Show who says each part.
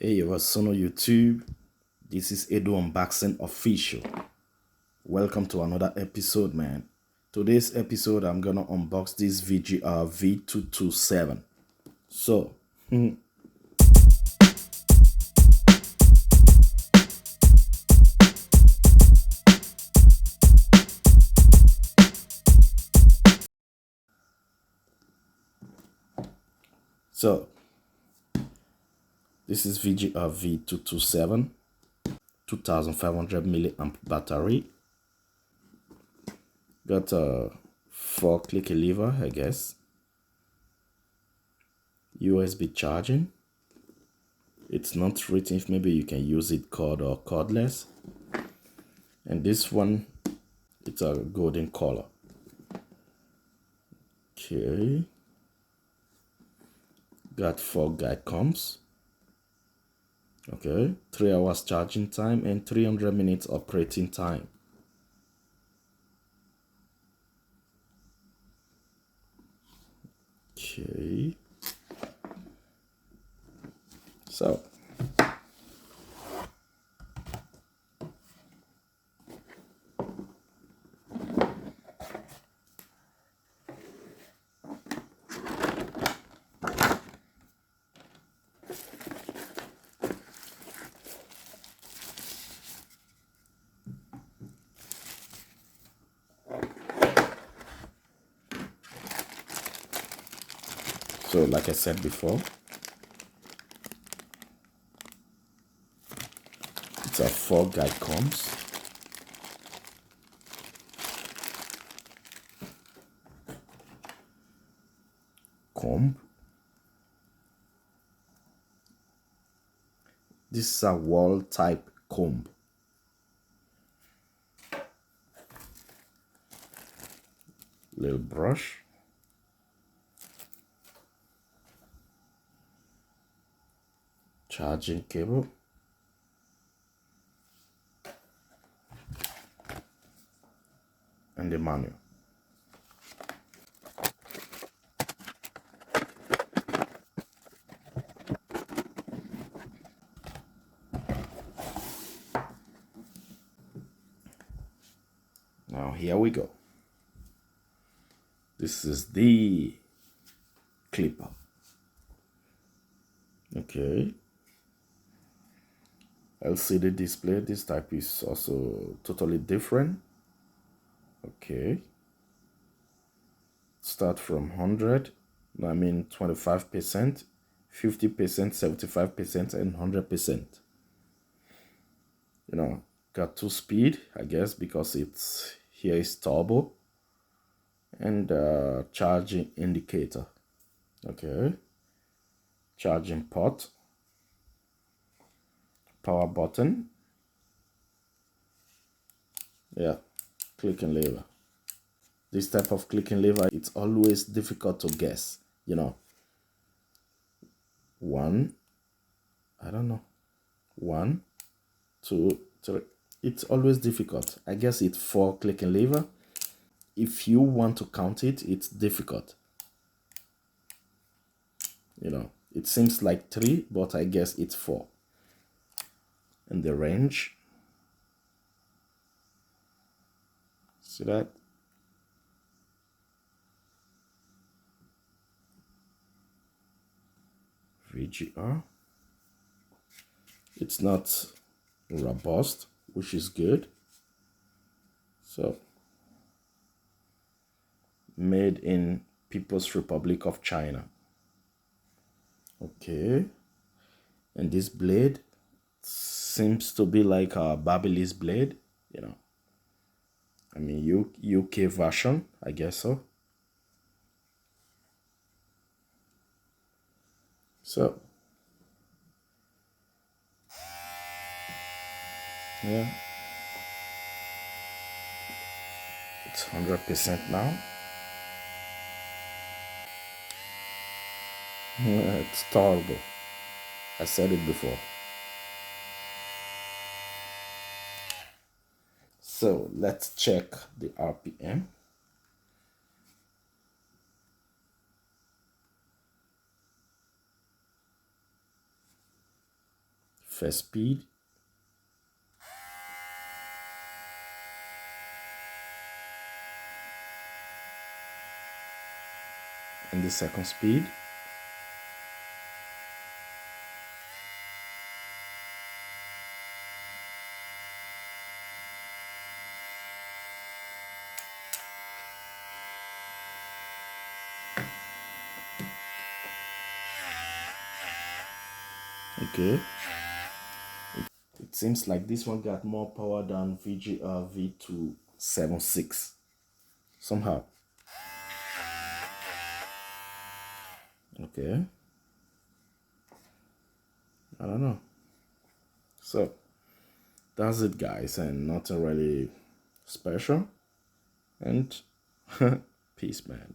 Speaker 1: Hey, what's on YouTube? This is Edo Unboxing Official. Welcome to another episode, man. Today's episode, I'm gonna unbox this VGR V227. So, this is VGR V227, 2500 milliamp battery. Got a 4 clicky lever, I guess. USB charging. It's not written if maybe you can use it cord or cordless. And this one, it's a golden color. Okay. Got 4 guide comps. Okay. 3 hours charging time and 300 minutes operating time. Okay. So, like I said before, it's a 4 guide comps. Comb. This is a wall type comb. Little brush. Charging cable. And the manual. Now here we go. This is the clipper. Okay. LCD display. This type is also totally different. Okay. Start from 100. I mean 25%, 50%, 75%, and 100%. You know, got 2 speed, I guess, because it's here is turbo. And charging indicator. Okay. Charging port. Power button. Yeah, clicking lever. This type of clicking lever, it's always difficult to guess, you know. 1, I don't know, 1, 2, 3. It's always difficult. I guess it's 4 clicking lever. If you want to count it, it's difficult. You know, it seems like 3, but I guess it's 4. And the range. See that? VGR. It's not robust, which is good. So, made in People's Republic of China. Okay. And this blade seems to be like a Babyliss blade, you know. I mean, UK version, I guess so. So, yeah. It's 100% now. It's terrible. I said it before. So let's check the RPM. first speed. And the second speed. Okay. It seems like this one got more power than VGR V226 somehow. Okay. I don't know. So that's it, guys, and nothing really special. And peace, man.